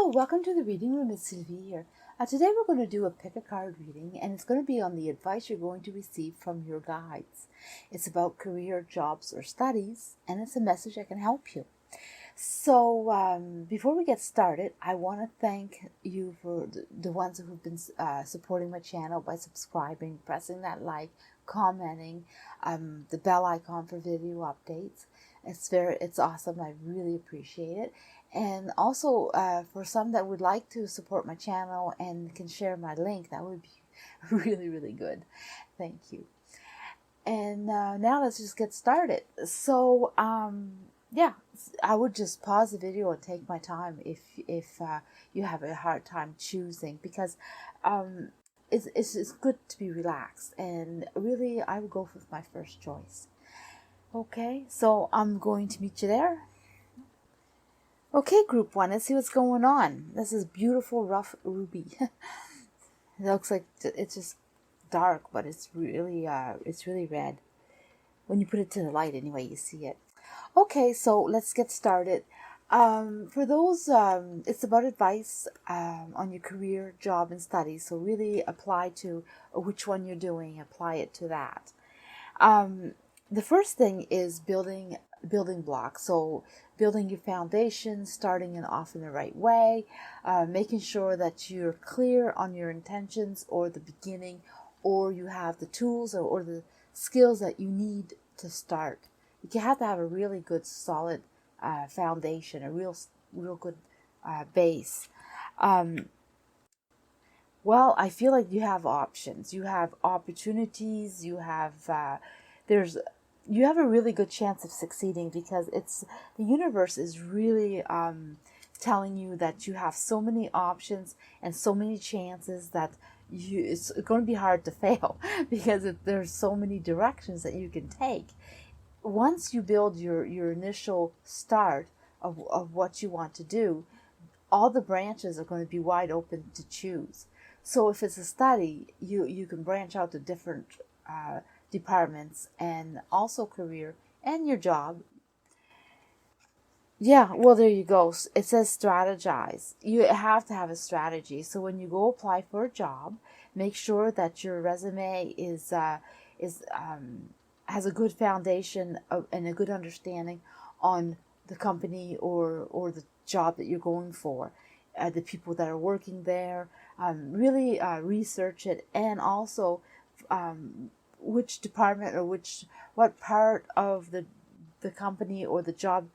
Hello, welcome to the reading room. It's Sylvie here. Today we're going to do a pick a card reading, and it's going to be on the advice you're going to receive from your guides. It's about career, jobs, or studies, and it's a message that can help you. So before we get started, I want to thank you for the ones who've been supporting my channel by subscribing, pressing that like, commenting, the bell icon for video updates. It's awesome. I really appreciate it. And also for some that would like to support my channel and can share my link, that would be really, really good. Thank you. And now let's just get started. So yeah, I would just pause the video and take my time if you have a hard time choosing, because it's good to be relaxed, and really I would go with my first choice. Okay, so I'm going to meet you there. Okay, group one, let's see what's going on. This is beautiful rough ruby. It looks like it's just dark, but it's really red. When you put it to the light, anyway, you see it. Okay, so let's get started. For those, it's about advice on your career, job, and studies. So really apply to which one you're doing. Apply it to that. The first thing is building blocks. So building your foundation, starting it off in the right way, making sure that you're clear on your intentions or the beginning, or you have the tools or the skills that you need to start. You have to have a really good solid foundation, a real good base. Well, I feel like you have options, you have opportunities, you have you have a really good chance of succeeding, because the universe is really telling you that you have so many options and so many chances that it's going to be hard to fail because there's so many directions that you can take. Once you build your initial start of what you want to do, all the branches are going to be wide open to choose. So if it's a study, you can branch out to different departments, and also career and your job. Yeah, well, there you go. It says strategize. You have to have a strategy. So when you go apply for a job, make sure that your resume has a good foundation and a good understanding on the company or the job that you're going for, the people that are working there. Really research it, and also which department or what part of the company or the job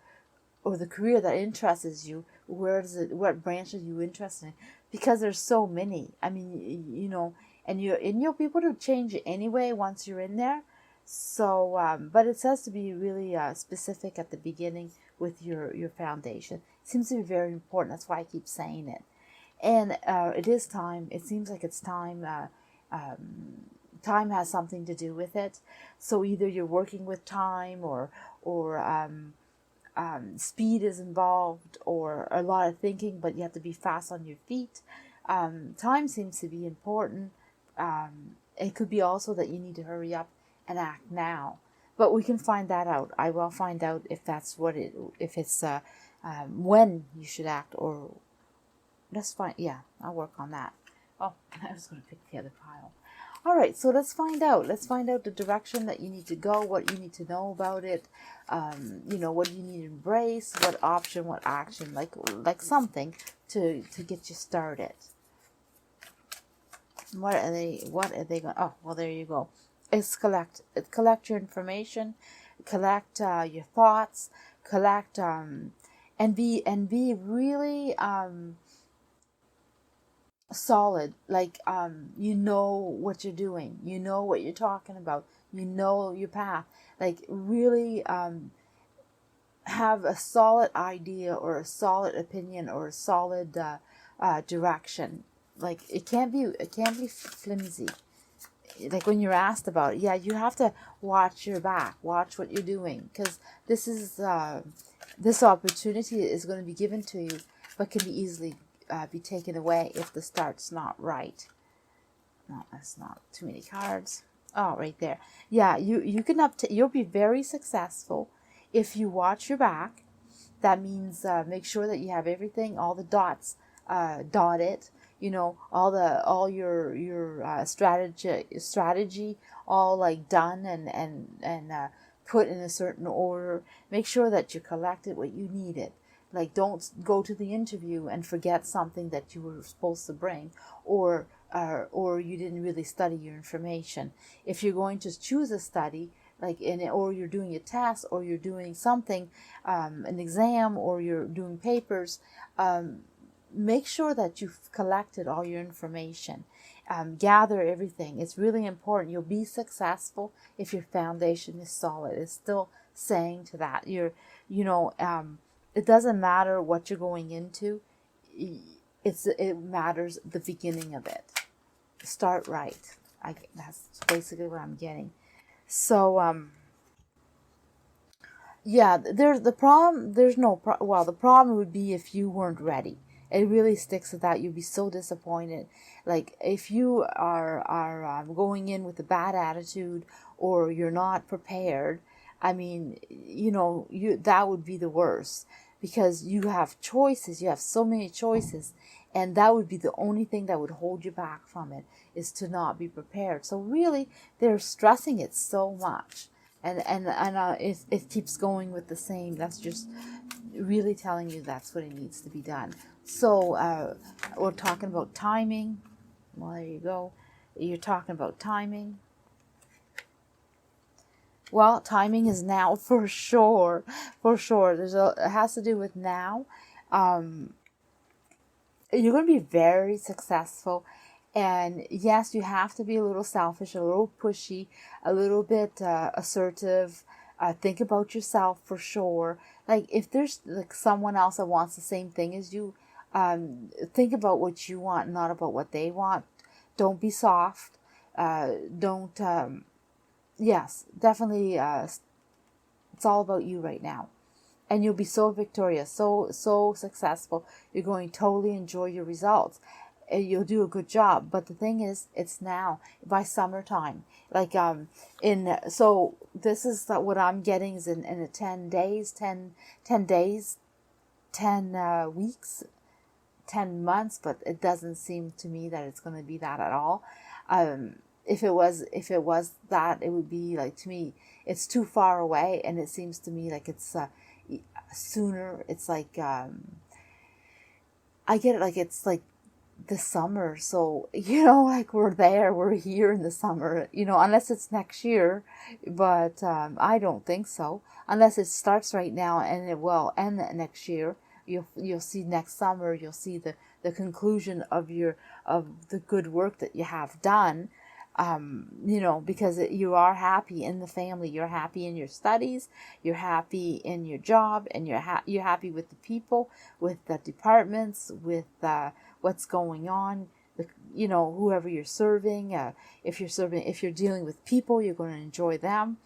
or the career that interests you, what branch are you interested in, because there's so many. I mean, and you'll be able to change it anyway once you're in there. So but it says to be really specific at the beginning with your foundation. It seems to be very important. That's why I keep saying it. And it is time. It seems like it's time. Time has something to do with it. So either you're working with time, or speed is involved, or a lot of thinking, but you have to be fast on your feet. Time seems to be important. It could be also that you need to hurry up and act now. But we can find that out. I will find out if that's if it's when you should act, or let's find. Yeah, I'll work on that. Oh, I was going to pick the other pile. All right, so let's find out. Let's find out the direction that you need to go, what you need to know about it. What do you need to embrace, what option, what action, like something to get you started. What are they going? Oh, well, there you go. It's collect your information, collect your thoughts, collect and be really solid, like you know what you're doing, you know what you're talking about, you know your path, like really have a solid idea or a solid opinion or a solid direction. Like it can't be flimsy. Like when you're asked about it, yeah, you have to watch your back, watch what you're doing, because this opportunity is going to be given to you, but can be easily be taken away if the start's not right. No, that's not too many cards. Oh, right there. Yeah, you'll be very successful if you watch your back. That means make sure that you have everything, all the dots dotted, all your strategy all like done and put in a certain order. Make sure that you collected what you needed. Like, don't go to the interview and forget something that you were supposed to bring, or you didn't really study your information. If you're going to choose a study, or you're doing a test, or you're doing something, an exam, or you're doing papers, make sure that you've collected all your information. Gather everything. It's really important. You'll be successful if your foundation is solid. It's still saying to that. It doesn't matter what you're going into. It matters the beginning of it. Start right. That's basically what I'm getting. So, yeah, there's the problem. There's no well, the problem would be if you weren't ready. It really sticks to that. You'd be so disappointed. Like, if you are going in with a bad attitude, or you're not prepared, I mean, that would be the worst, because you have choices. You have so many choices, and that would be the only thing that would hold you back from it, is to not be prepared. So really, they're stressing it so much. And it keeps going with the same. That's just really telling you that's what it needs to be done. So we're talking about timing. Well, there you go. You're talking about timing. Well, timing is now for sure. For sure. It has to do with now. You're going to be very successful. And yes, you have to be a little selfish, a little pushy, a little bit assertive. Think about yourself for sure. Like, if there's like someone else that wants the same thing as you, think about what you want, not about what they want. Don't be soft. Don't. Yes, definitely. It's all about you right now. And you'll be so victorious, so successful. You're going to totally enjoy your results. You'll do a good job. But the thing is, it's now, by summertime. Like, so this is what I'm getting is in a 10 days, 10 days, 10 weeks, 10 months, but it doesn't seem to me that it's going to be that at all. If it was that, it would be like, to me, it's too far away, and it seems to me like it's sooner. It's like, I get it, like it's like the summer. So, like we're here in the summer, unless it's next year, but I don't think so, unless it starts right now and it will end next year. You'll see next summer, you'll see the conclusion of the good work that you have done. Because you are happy in the family, you're happy in your studies, you're happy in your job, and you're happy with the people, with the departments, with what's going on, whoever you're serving. If you're dealing with people, you're going to enjoy them.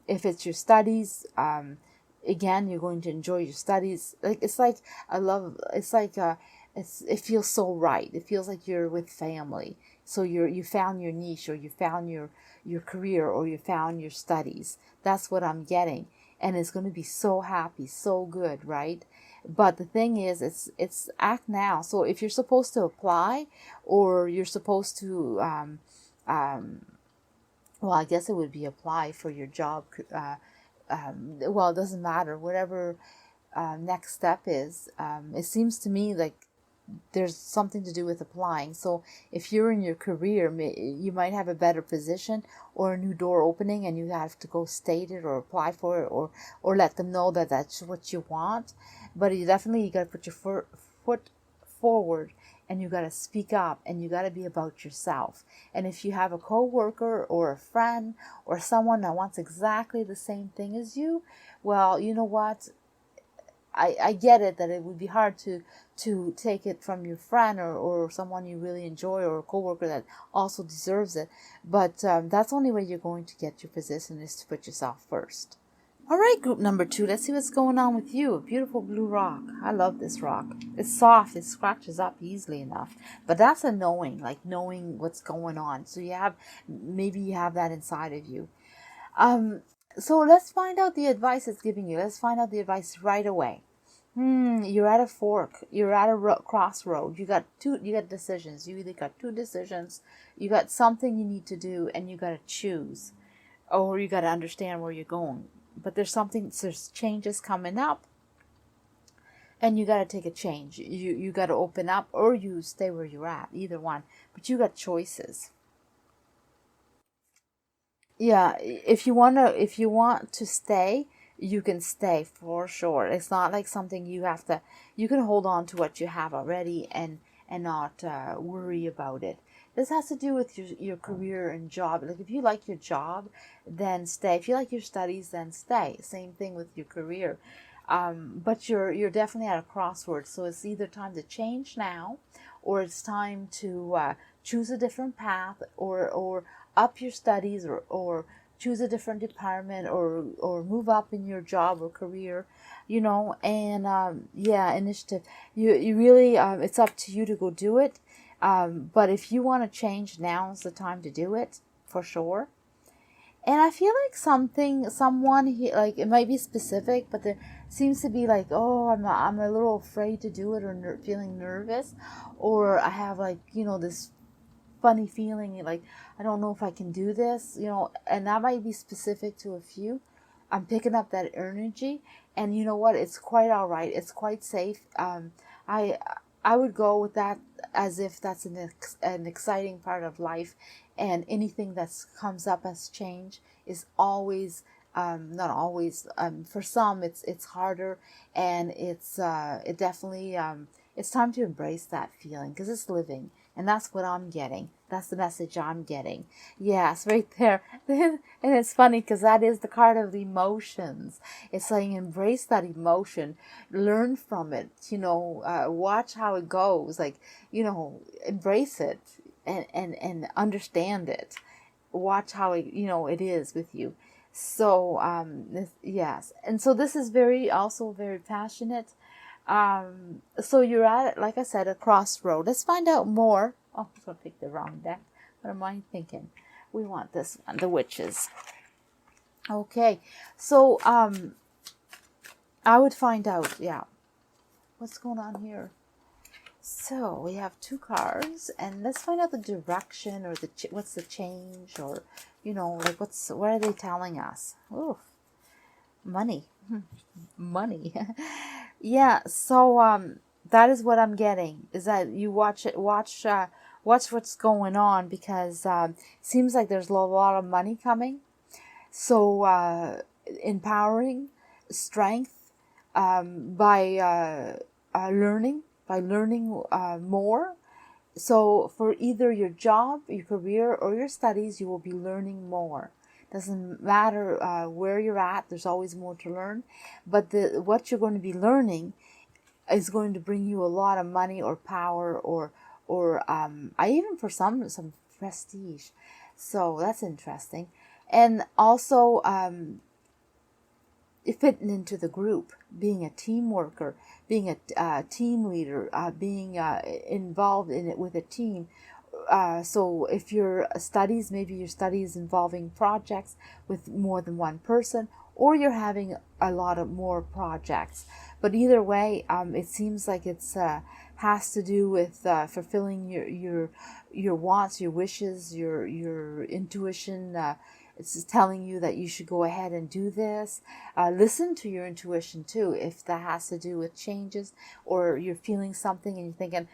If it's your studies, again, you're going to enjoy your studies. It feels so right. It feels like you're with family. So you found your niche, or you found your career, or you found your studies. That's what I'm getting. And it's going to be so happy, so good, right? But the thing is, it's act now. So if you're supposed to apply, or you're supposed to, well, I guess it would be apply for your job. Well, it doesn't matter. Whatever next step is, it seems to me like there's something to do with applying. So if you're in your career, you might have a better position, or a new door opening, and you have to go state it, or apply for it, or let them know that that's what you want. But you got to put your foot forward, and you got to speak up, and you got to be about yourself. And if you have a coworker or a friend or someone that wants exactly the same thing as you, well, you know what? I get it that it would be hard to take it from your friend, or someone you really enjoy, or a coworker that also deserves it. But that's the only way you're going to get your position, is to put yourself first. All right, group number 2. Let's see what's going on with you. A beautiful blue rock. I love this rock. It's soft. It scratches up easily enough. But that's a knowing, like knowing what's going on. So maybe you have that inside of you. So let's find out the advice it's giving you. Let's find out the advice right away. You're at a fork. You're at a crossroad. You got decisions. You either got two decisions. You got something you need to do, and you got to choose, or you got to understand where you're going. But there's changes coming up, and you got to take a change. You got to open up, or you stay where you're at. Either one. But you got choices. Yeah, if you want to stay, you can stay for sure. It's not like something you have to. You can hold on to what you have already and not worry about it. This has to do with your career and job. Like if you like your job, then stay. If you like your studies, then stay. Same thing with your career. But you're definitely at a crossroads. So it's either time to change now, or it's time to choose a different path, or up your studies, or choose a different department, or move up in your job or career, and yeah, initiative. You really, it's up to you to go do it. But if you want to change, now's the time to do it for sure. And I feel like someone like it might be specific, but there seems to be like, oh, I'm a little afraid to do it, or feeling nervous, or I have like this funny feeling like I don't know if I can do this, and that might be specific to a few. I'm picking up that energy, and you know what? It's quite all right. It's quite safe. I I would go with that as if that's an exciting part of life, and anything that comes up as change is always not always. For some, it's harder, and it definitely it's time to embrace that feeling because it's living, and that's what I'm getting. That's the message I'm getting. Yes, right there. And it's funny because that is the card of the emotions. It's saying embrace that emotion, learn from it, watch how it goes, like, embrace it and understand it. Watch how it is with you. So, yes. And so this is also very passionate. So you're at, like I said, a crossroad. Let's find out more. Oh, I'm going to pick the wrong deck. What am I thinking? We want this one, the witches. Okay. So, I would find out, yeah. What's going on here? So we have two cards, and let's find out the direction, or what's the change, or, like what are they telling us? Ooh, money. Money. Yeah, so that is what I'm getting, is that you watch what's going on, because it seems like there's a lot of money coming. So empowering, strength, by learning more. So for either your job, your career, or your studies, you will be learning more. Doesn't matter where you're at, there's always more to learn. But what you're going to be learning is going to bring you a lot of money or power, or I even for some prestige. So that's interesting. And also fitting into the group, being a team worker, being a team leader, being involved in it with a team. So if your studies, maybe your studies involving projects with more than one person, or you're having a lot of more projects. But either way, it seems like it's has to do with fulfilling your wants, your wishes, your intuition. It's telling you that you should go ahead and do this. Listen to your intuition too, if that has to do with changes, or you're feeling something and you're thinking,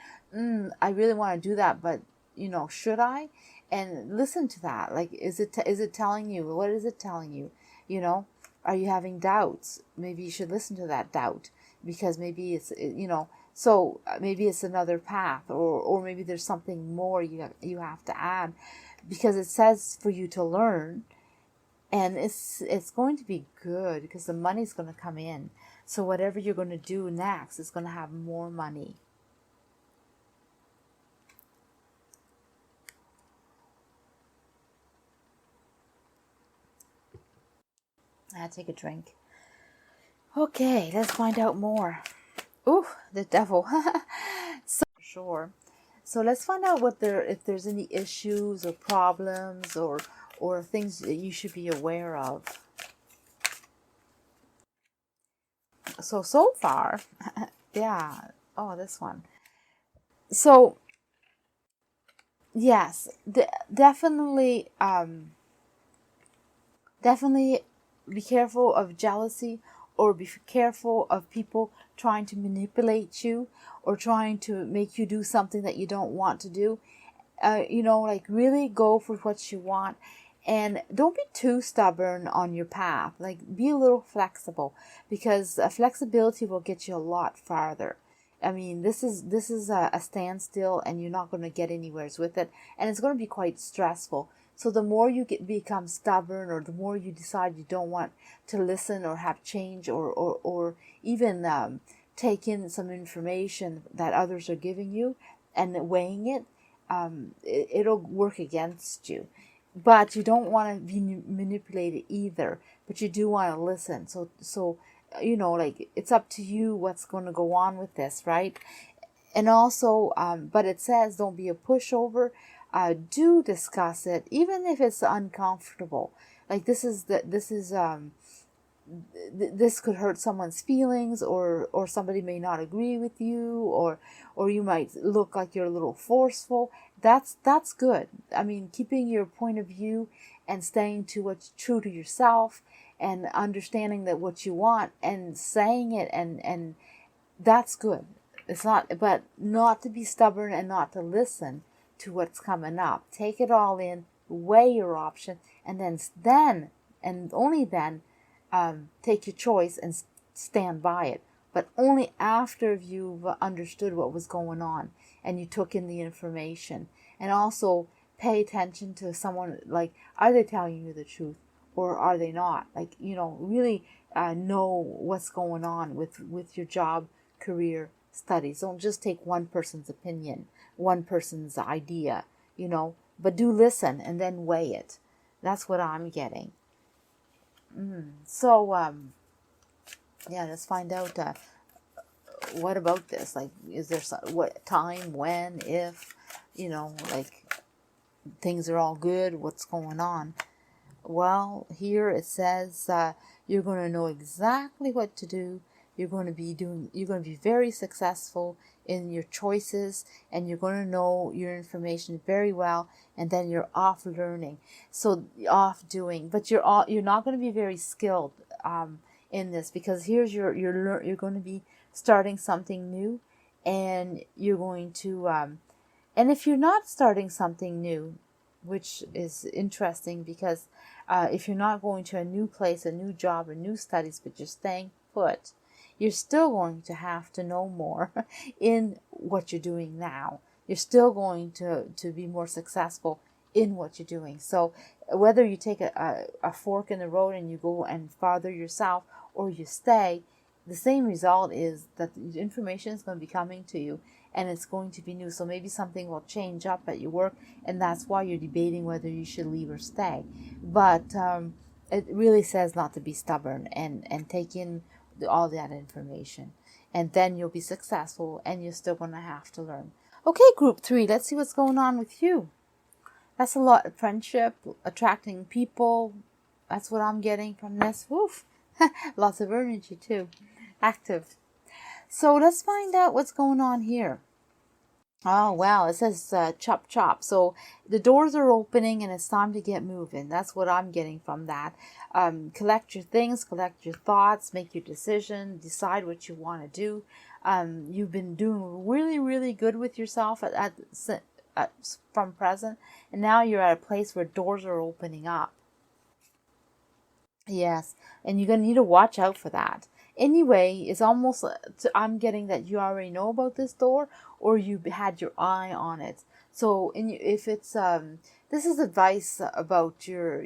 I really want to do that, but should I? And listen to that. Like, is it telling you? What is it telling you? Are you having doubts? Maybe you should listen to that doubt, because maybe it's, so maybe it's another path, or maybe there's something more you have to add, because it says for you to learn, and it's going to be good, because the money's going to come in. So whatever you're going to do next is going to have more money. I'll take a drink. Okay, let's find out more. Ooh, the devil. So sure. So let's find out if there's any issues or problems, or things that you should be aware of. So far, yeah. Oh, this one. So yes, definitely, definitely be careful of jealousy, or be careful of people trying to manipulate you or trying to make you do something that you don't want to do. Like really go for what you want, and don't be too stubborn on your path. Like be a little flexible, because flexibility will get you a lot farther. I mean, this is a standstill, and you're not going to get anywhere with it, and it's going to be quite stressful. So the more you become stubborn, or the more you decide you don't want to listen or have change, or even take in some information that others are giving you and weighing it, it'll work against you. But you don't want to be manipulated either, but you do want to listen. So like, it's up to you what's going to go on with this, right? And also, but it says don't be a pushover. Do discuss it, even if it's uncomfortable. Like this could hurt someone's feelings, or somebody may not agree with you, or you might look like you're a little forceful. That's good. I mean, keeping your point of view and staying to what's true to yourself, and understanding that what you want and saying it, and that's good. It's not, but not to be stubborn and not to listen to what's coming up. Take it all in, weigh your option, and then and only then take your choice and stand by it. But only after you've understood what was going on and you took in the information. And also pay attention to someone, like, are they telling you the truth or are they not? Like, really know what's going on with your job, career, studies. Don't just take one person's opinion, one person's idea, but do listen and then weigh it. That's what I'm getting. So, yeah, let's find out what about this. Like, is there what time, when, if, like, things are all good, what's going on? Well, here it says you're going to know exactly what to do. You're going to be very successful in your choices, and you're going to know your information very well, and then you're off learning. So off doing, but you're not going to be very skilled in this, because here's you're going to be starting something new, and you're going to and if you're not starting something new, which is interesting, because if you're not going to a new place, a new job, or new studies, but you're staying put, you're still going to have to know more in what you're doing now. You're still going to be more successful in what you're doing. So whether you take a fork in the road and you go and farther yourself, or you stay, the same result is that the information is going to be coming to you, and it's going to be new. So maybe something will change up at your work, and that's why you're debating whether you should leave or stay. But it really says not to be stubborn, and take in all that information, and then you'll be successful, and you're still going to have to learn. Okay, group 3, let's see what's going on with you. That's a lot of friendship, attracting people. That's what I'm getting from this. Woof. Lots of energy too. Active. So let's find out what's going on here. Oh, wow. It says chop chop. So the doors are opening and it's time to get moving. That's what I'm getting from that. Collect your things, collect your thoughts, make your decision, decide what you want to do. You've been doing really, really good with yourself from present. And now you're at a place where doors are opening up. Yes, and you're going to need to watch out for that. Anyway, it's almost, I'm getting that you already know about this door, or you had your eye on it. So if it's, this is advice about your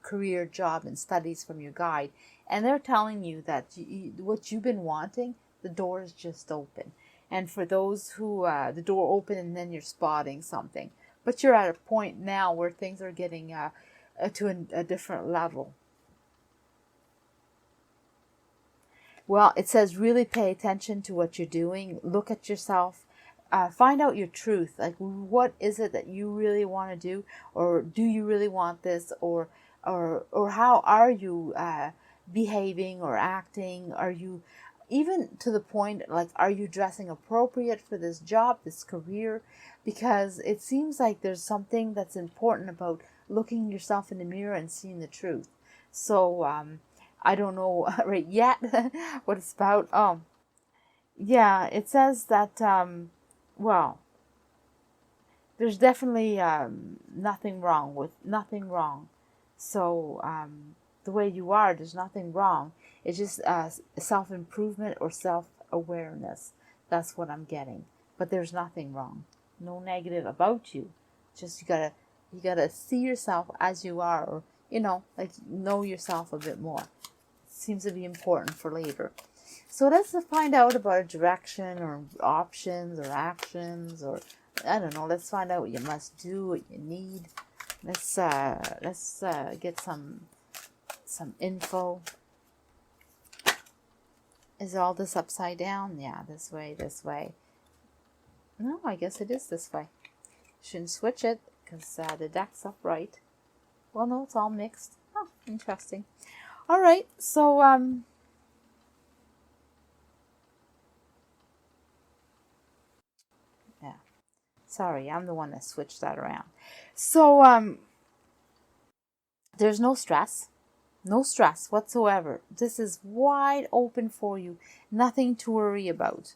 career, job, and studies from your guide. And they're telling you that what you've been wanting, the door is just open. And for those who, the door open and then you're spotting something. But you're at a point now where things are getting to a different level. Well, it says really pay attention to what you're doing. Look at yourself. Find out your truth. Like, what is it that you really want to do? Or do you really want this? Or how are you behaving or acting? Are you, even to the point, like, are you dressing appropriate for this job, this career? Because it seems like there's something that's important about looking yourself in the mirror and seeing the truth. So I don't know right yet what it's about. Yeah, it says that, well, there's definitely nothing wrong. So the way you are, there's nothing wrong. It's just self-improvement or self-awareness. That's what I'm getting. But there's nothing wrong. No negative about you. Just you gotta see yourself as you are, or like, know yourself a bit more. Seems to be important for labor. So let's find out about a direction or options or actions, or I don't know. Let's find out what you must do, what you need. Let's get some info. Is all this upside down? Yeah, this way. No, I guess it is this way. Shouldn't switch it because the deck's upright. Well, no, it's all mixed. Oh, interesting. All right, so yeah. Sorry, I'm the one that switched that around. So there's no stress. No stress whatsoever. This is wide open for you. Nothing to worry about.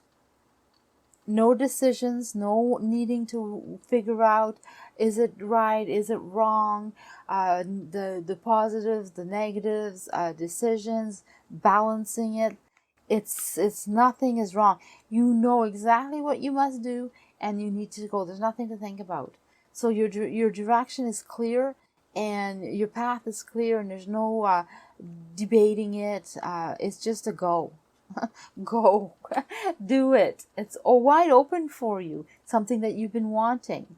No decisions, no needing to figure out, is it right, is it wrong, the positives, the negatives, decisions, balancing it. It's nothing is wrong. You know exactly what you must do, and you need to go. There's nothing to think about. So your direction is clear, and your path is clear, and there's no debating it. It's just a go. Go. Do it. It's all wide open for you. Something that you've been wanting,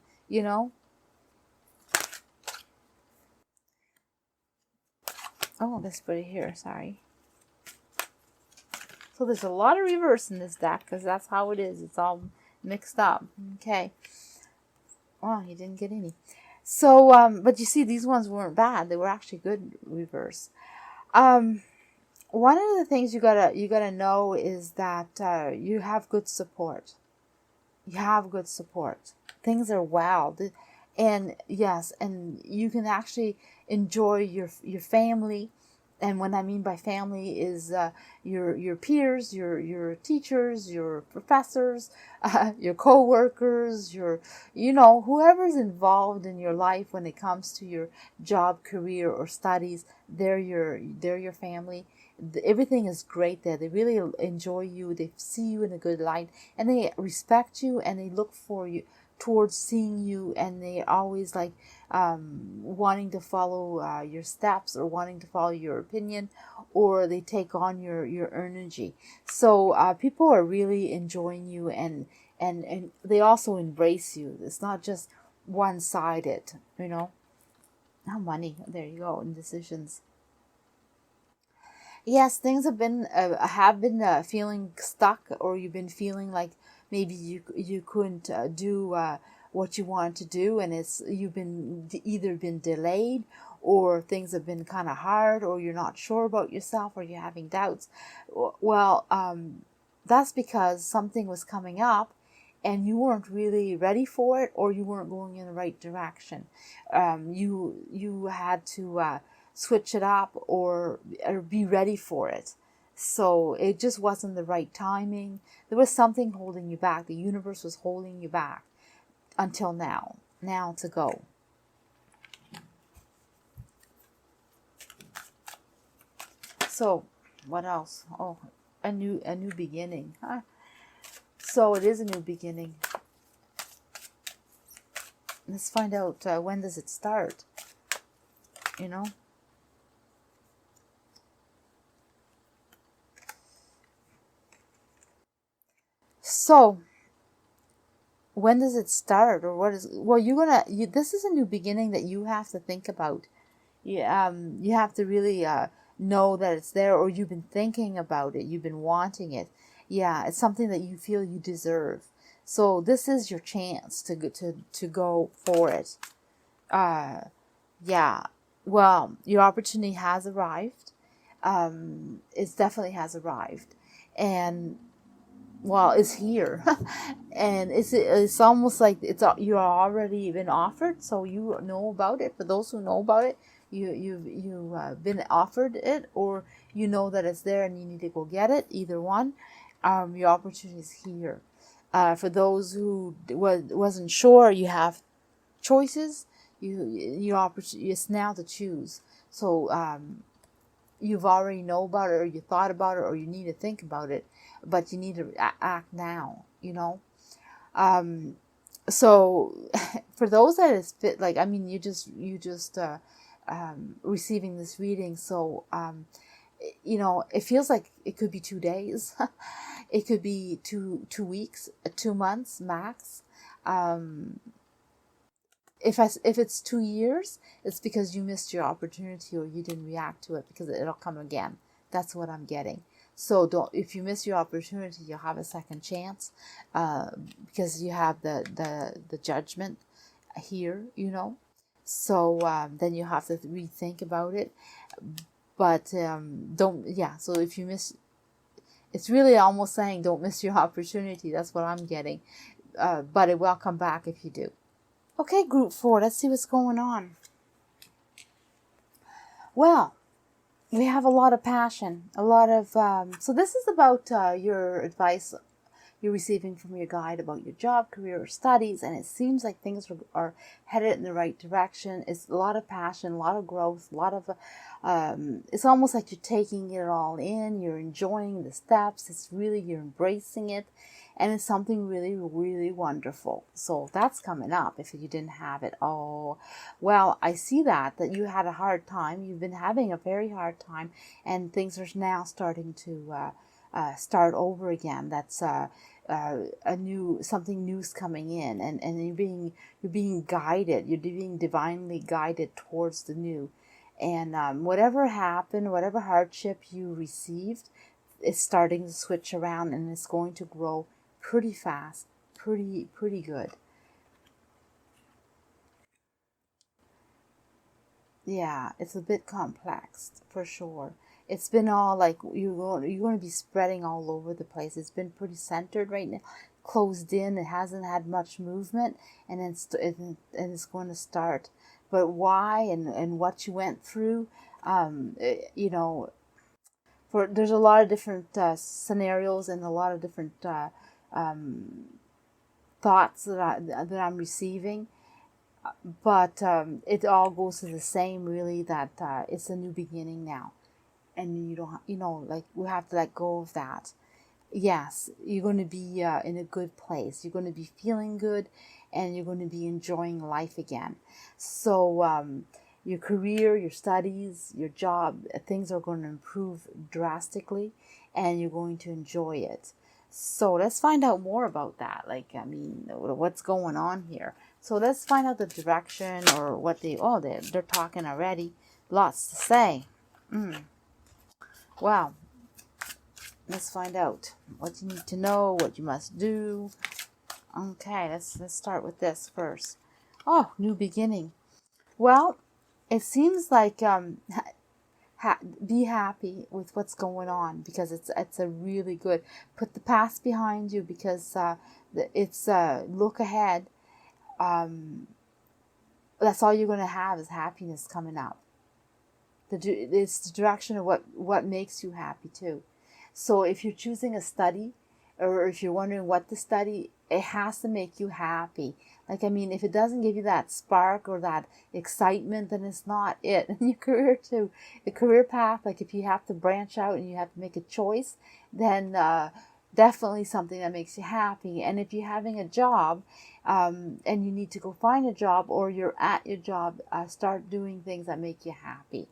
Oh, let's put it here. Sorry. So there's a lot of reverse in this deck because that's how it is. It's all mixed up. Okay. Oh, you didn't get any. So, but you see, these ones weren't bad. They were actually good reverse. One of the things you gotta know is that you have good support. You have good support. Things are well, and yes, and you can actually enjoy your family. And what I mean by family is your peers, your teachers, your professors, your co-workers, whoever's involved in your life when it comes to your job, career, or studies. They're your family. Everything is great there. They really enjoy you. They see you in a good light, and they respect you, and they look for you towards seeing you, and they always like wanting to follow your steps, or wanting to follow your opinion, or they take on your energy. So people are really enjoying you, and they also embrace you. It's not just one-sided, Now, money. There you go. Indecisions. Yes, things have been feeling stuck, or you've been feeling like maybe you couldn't do what you want to do, and you've been either been delayed, or things have been kind of hard, or you're not sure about yourself, or you're having doubts. Well, that's because something was coming up, and you weren't really ready for it, or you weren't going in the right direction. You had to switch it up, or be ready for it. So it just wasn't the right timing. There was something holding you back. The universe was holding you back until now. Now to go. So what else? Oh, a new beginning. Huh? So it is a new beginning. Let's find out when does it start. So, when does it start, or what is? Well, this is a new beginning that you have to think about. You have to really know that it's there, or you've been thinking about it. You've been wanting it. Yeah, it's something that you feel you deserve. So this is your chance to go for it. Yeah. Well, your opportunity has arrived. it definitely has arrived. And well, it's here. And it's almost like you're already been offered, so you know about it. For those who know about it, you've been offered it, or you know that it's there and you need to go get it. Either one, your opportunity is here. For those who wasn't sure, you have choices. Your opportunity is now to choose. So you've already know about it, or you thought about it, or you need to think about it, but you need to act now, so for those that is fit, like, I mean, you just receiving this reading, so it feels like it could be 2 days. It could be 2 weeks, 2 months max. If it's 2 years, it's because you missed your opportunity or you didn't react to it, because it'll come again. That's what I'm getting. So if you miss your opportunity, you'll have a second chance, because you have the judgment here, So then you have to rethink about it. But so if you miss, it's really almost saying don't miss your opportunity. That's what I'm getting. But it will come back if you do. Okay, group 4, let's see what's going on. Well, we have a lot of passion, a lot of, so this is about your advice you're receiving from your guide about your job, career, or studies, and it seems like things are headed in the right direction. It's a lot of passion, a lot of growth, a lot of, it's almost like you're taking it all in, you're enjoying the steps, you're embracing it, and it's something really, really wonderful. So that's coming up if you didn't have it. Oh, well, I see that you had a hard time. You've been having a very hard time, and things are now starting to start over again. That's something new's coming in, and you're being guided. You're being divinely guided towards the new, and whatever happened, whatever hardship you received, it's starting to switch around, and it's going to grow pretty fast, pretty good. Yeah, it's a bit complex for sure. It's been all like you're going to be spreading all over the place. It's been pretty centered right now, closed in. It hasn't had much movement, and it's going to start. But why and what you went through, there's a lot of different scenarios and a lot of different thoughts that I'm receiving. But it all goes to the same, really, that it's a new beginning now. And you don't, like, we have to let go of that. Yes, you're going to be in a good place. You're going to be feeling good, and you're going to be enjoying life again. So your career, your studies, your job, things are going to improve drastically, and you're going to enjoy it. So let's find out more about that. Like, I mean, what's going on here? So let's find out the direction, or what they're talking already. Lots to say. Wow. Let's find out what you need to know, what you must do. Okay, let's start with this first. Oh, new beginning. Well, it seems like be happy with what's going on, because it's a really good. Put the past behind you, because it's look ahead. That's all you're going to have is happiness coming up. It's the direction of what makes you happy too. So if you're choosing a study, or if you're wondering what to study, it has to make you happy. Like, I mean, if it doesn't give you that spark or that excitement, then it's not it. And your career too, the career path, like if you have to branch out and you have to make a choice, then definitely something that makes you happy. And if you're having a job, and you need to go find a job, or you're at your job, start doing things that make you happy.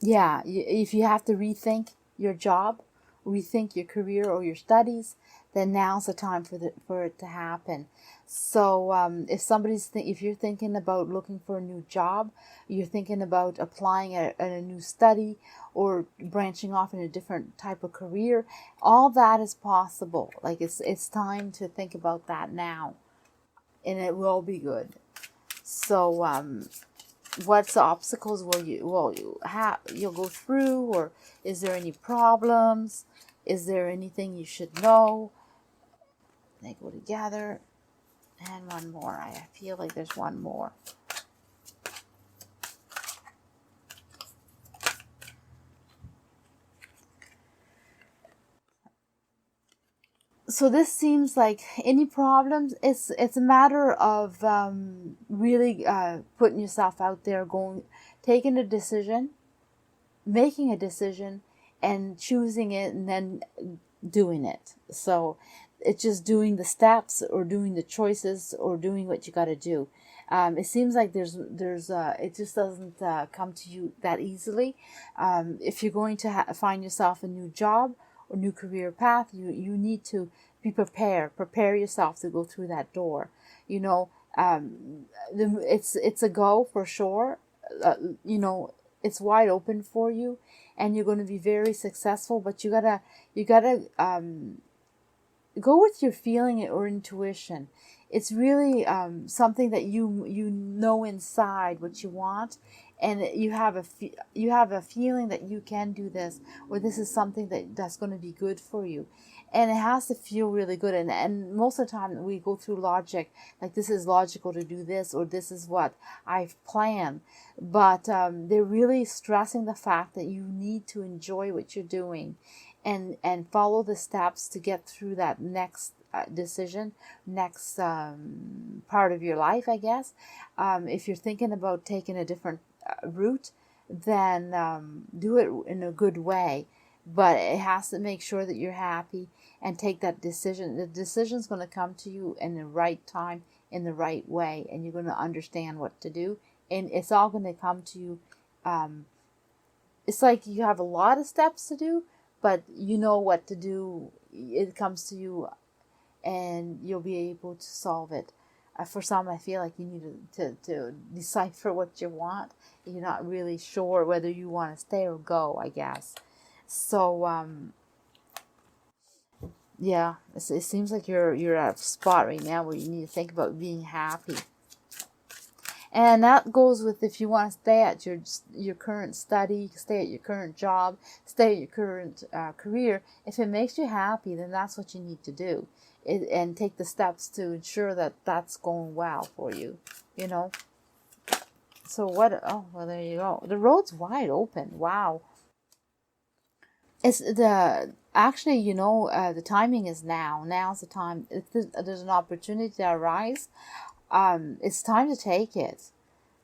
If you have to rethink your job, rethink your career or your studies, then now's the time for it to happen. So if you're thinking about looking for a new job, you're thinking about applying at a new study, or branching off in a different type of career, all that is possible. Like, it's time to think about that now, and it will be good. So what's the obstacles you'll go through, or is there any problems? Is there anything you should know? They go together. And one more. I feel like there's one more. So this seems like any problems. It's a matter of really putting yourself out there, taking a decision, making a decision, and choosing it, and then doing it. So it's just doing the steps, or doing the choices, or doing what you got to do. It seems like there's it just doesn't come to you that easily. If you're going to find yourself a new job or new career path, you need to be prepared. Prepare yourself to go through that door. You know, it's a go for sure. You know, it's wide open for you, and you're going to be very successful. But you gotta go with your feeling or intuition. It's really something that you know inside what you want, and you have a feeling that you can do this, or this is something that's going to be good for you, and it has to feel really good. And most of the time we go through logic, like this is logical to do this, or this is what I've planned, but they're really stressing the fact that you need to enjoy what you're doing, and follow the steps to get through that next decision, next part of your life, I guess. If you're thinking about taking a different route, then do it in a good way. But it has to make sure that you're happy and take that decision. The decision's going to come to you in the right time, in the right way, and you're going to understand what to do. And it's all going to come to you. It's like you have a lot of steps to do, but you know what to do. It comes to you, and you'll be able to solve it. For some, I feel like you need to decipher what you want. You're not really sure whether you want to stay or go, I guess. So, yeah, it seems like you're at a spot right now where you need to think about being happy. And that goes with if you want to stay at your current study, stay at your current job, stay at your current career. If it makes you happy, then that's what you need to do. And take the steps to ensure that that's going well for you, you know. So oh, well, there you go. The road's wide open. Wow. Actually, you know, the timing is now. Now's the time. If there's an opportunity to arise, it's time to take it.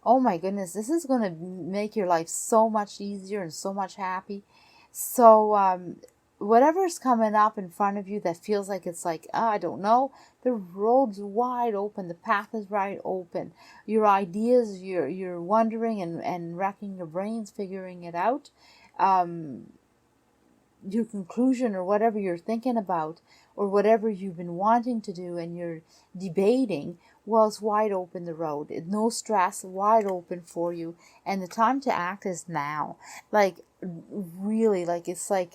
Oh my goodness, this is going to make your life so much easier and so much happy. So, whatever's coming up in front of you that feels like it's like, I don't know, the road's wide open, the path is wide open. Your ideas, you're wondering and racking your brains, figuring it out. Your conclusion, or whatever you're thinking about, or whatever you've been wanting to do and you're debating, well, it's wide open, the road. No stress, wide open for you. And the time to act is now. Like, really, like, it's in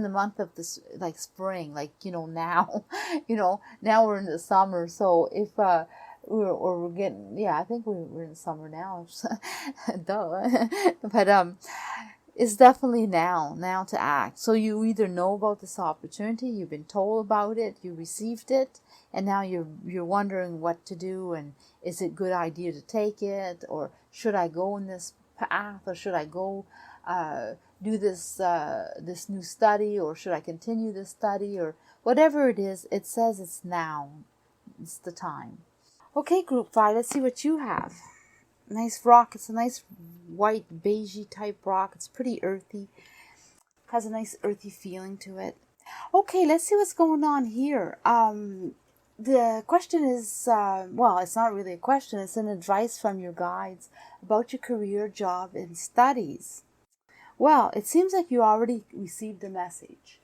the month of this, like, spring, like, you know, now, you know, now we're in the summer. So if, we're getting, yeah, I think we're in summer now. Duh. But, it's definitely now to act. So you either know about this opportunity, you've been told about it, you received it, and now you're wondering what to do, and is it a good idea to take it, or should I go in this path, or should I go do this new study, or should I continue this study, or whatever it is. It says it's now. It's the time. Okay, group 5, let's see what you have. Nice rock. It's a nice white beigey type rock. It's pretty earthy. Has a nice earthy feeling to it. Okay, let's see what's going on here. The question is, well, it's not really a question. It's an advice from your guides about your career, job, and studies. Well, it seems like you already received the message.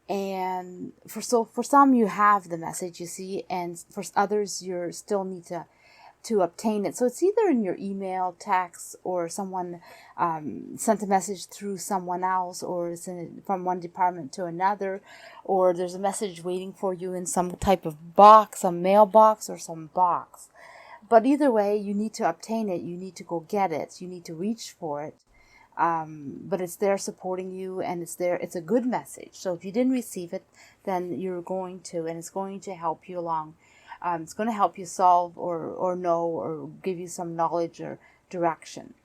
And for some, you have the message, you see, and for others, you still need to obtain it. So it's either in your email, text, or someone sent a message through someone else, or it's from one department to another, or there's a message waiting for you in some type of box, some mailbox or some box. But either way, you need to obtain it. You need to go get it. You need to reach for it. But it's there supporting you, and it's there. It's a good message. So if you didn't receive it, then you're going to, and it's going to help you along. It's going to help you solve or know or give you some knowledge or direction.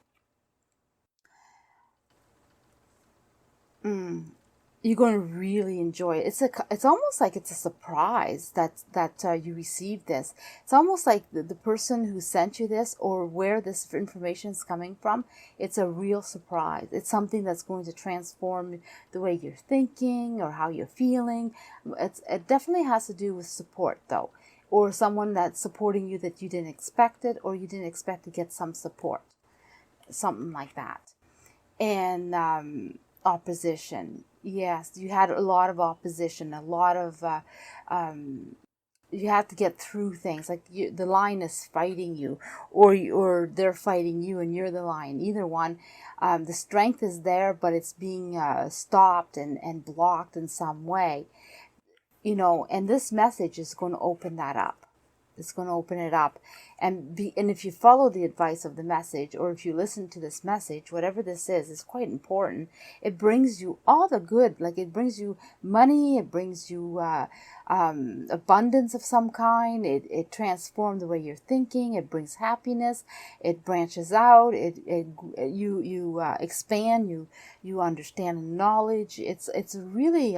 You're going to really enjoy it. It's almost like it's a surprise that you received this. It's almost like the person who sent you this or where this information is coming from. It's a real surprise. It's something that's going to transform the way you're thinking or how you're feeling. It definitely has to do with support, though, or someone that's supporting you that you didn't expect it, or you didn't expect to get some support, something like that. And opposition. Yes, you had a lot of opposition, a lot of, you have to get through things. Like the lion is fighting you, or they're fighting you and you're the lion. Either one. The strength is there, but it's being stopped and blocked in some way. And this message is going to open that up. It's going to open it up. And if you follow the advice of the message, or if you listen to this message, whatever this is quite important. It brings you all the good. Like it brings you money. It brings you abundance of some kind. It transforms the way you're thinking. It brings happiness. It branches out. You expand. You understand knowledge. It's really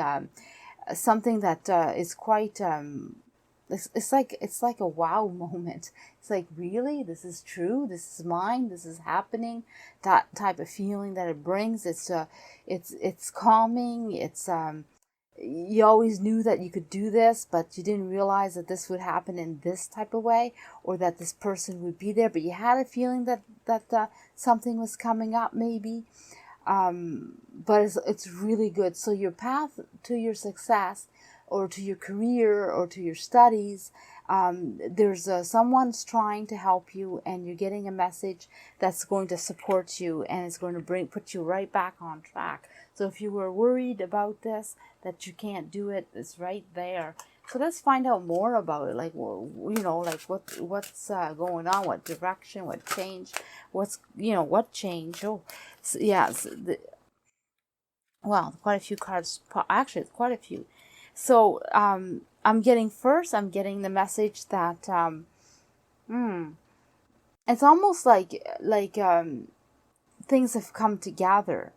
something that is quite. It's like a wow moment. It's like, really, this is true. This is mine. This is happening. That type of feeling that it brings. It's calming. You always knew that you could do this, but you didn't realize that this would happen in this type of way, or that this person would be there. But you had a feeling that something was coming up, maybe. But it's really good. So your path to your success, or to your career, or to your studies, there's someone's trying to help you, and you're getting a message that's going to support you, and it's going to put you right back on track. So if you were worried about this, that you can't do it, it's right there. So let's find out more about it. Like, like what's going on, what direction, what change, what change. Oh, so, yes. Well, quite a few cards. Actually, it's quite a few. So I'm getting the message that it's almost like things have come together.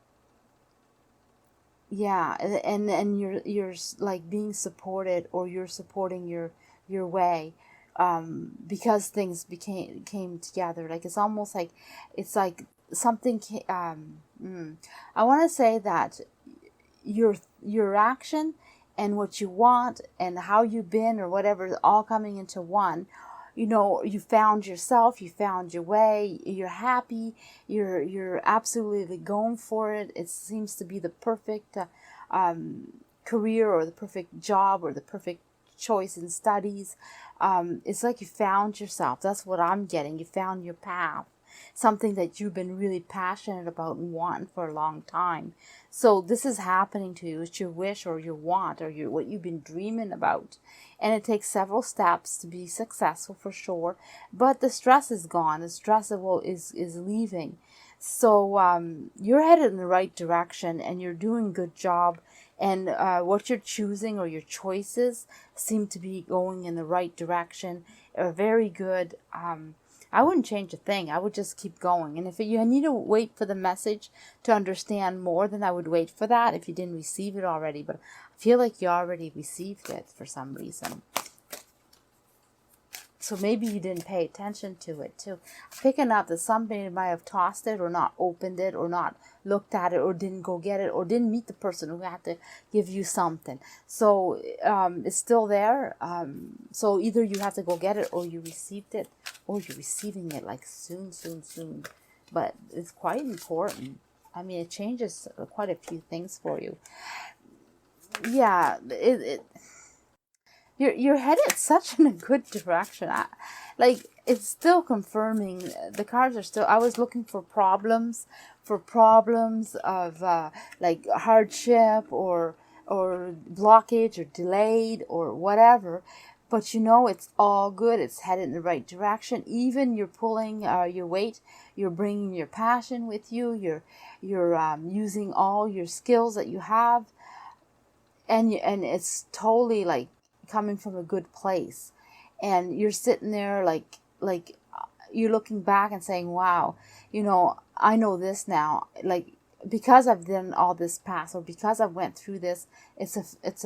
Yeah, and you're like being supported, or you're supporting your way, because things came together. Like it's almost like it's like something. I want to say that your action and what you want and how you've been or whatever is all coming into one. You found yourself, you found your way, you're happy, you're absolutely going for it. It seems to be the perfect career, or the perfect job, or the perfect choice in studies. It's like you found yourself. That's what I'm getting. You found your path. Something that you've been really passionate about and wanting for a long time. So this is happening to you. It's your wish, or your want, or what you've been dreaming about. And it takes several steps to be successful, for sure. But the stress is gone. The stress is leaving. So you're headed in the right direction, and you're doing a good job. And what you're choosing, or your choices, seem to be going in the right direction. Very good. I wouldn't change a thing. I would just keep going. And if you need to wait for the message to understand more, then I would wait for that if you didn't receive it already. But I feel like you already received it for some reason. So maybe you didn't pay attention to it too. Picking up that somebody might have tossed it, or not opened it, or not looked at it, or didn't go get it, or didn't meet the person who had to give you something. So it's still there. So either you have to go get it, or you received it, or you're receiving it like soon. But it's quite important. I mean, it changes quite a few things for you. Yeah, you're headed such in a good direction. It's still confirming. The cards are still. I was looking for problems of like hardship or blockage or delayed or whatever, but you know it's all good. It's headed in the right direction. Even you're pulling your weight, you're bringing your passion with you. You're using all your skills that you have, and it's totally like coming from a good place. And you're sitting there like you're looking back and saying, wow, I know this now, like, because I've done all this past, or because I went through this, it's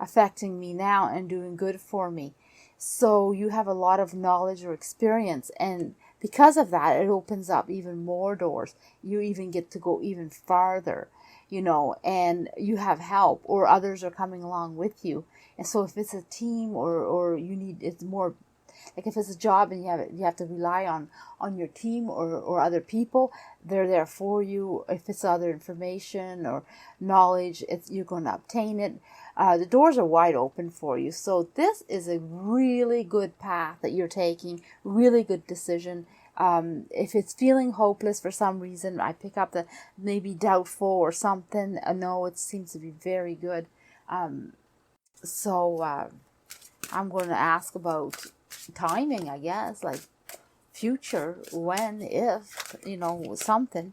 affecting me now and doing good for me. So you have a lot of knowledge or experience, and because of that, it opens up even more doors. You even get to go even farther, and you have help, or others are coming along with you. And so if it's a team, or it's more like if it's a job and you have to rely on your team or other people, they're there for you. If it's other information or knowledge, you're going to obtain it. The doors are wide open for you. So this is a really good path that you're taking, really good decision. If it's feeling hopeless for some reason, I pick up the maybe doubtful or something. No, it seems to be very good. So I'm going to ask about timing, I guess, like future, when, if, something.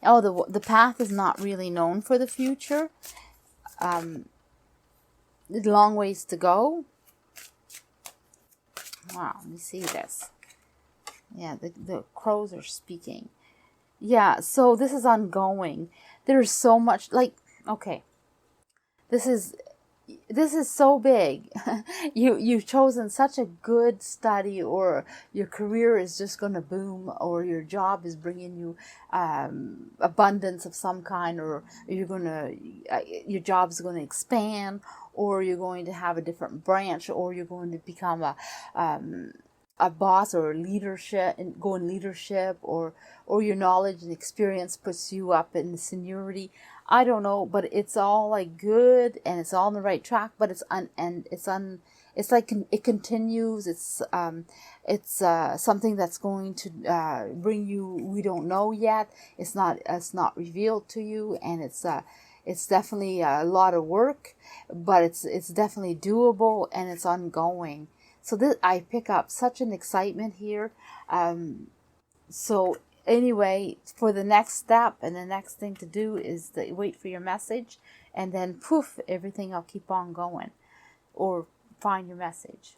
Oh, the path is not really known for the future. There's long ways to go. Wow, let me see this. Yeah, the crows are speaking. Yeah, so this is ongoing. There's so much, like, okay, this is so big. You've chosen such a good study, or your career is just going to boom, or your job is bringing you abundance of some kind, or your job is going to expand, or you're going to have a different branch, or you're going to become a boss or leadership, and go in leadership, or your knowledge and experience puts you up in the seniority. I don't know, but it's all like good, and it's all on the right track, but it's like it continues. It's something that's going to bring you, we don't know yet. It's not revealed to you, and it's definitely a lot of work, but it's definitely doable, and it's ongoing. So I pick up such an excitement here. So anyway, for the next step, and the next thing to do is to wait for your message, and then poof, everything will keep on going, or find your message.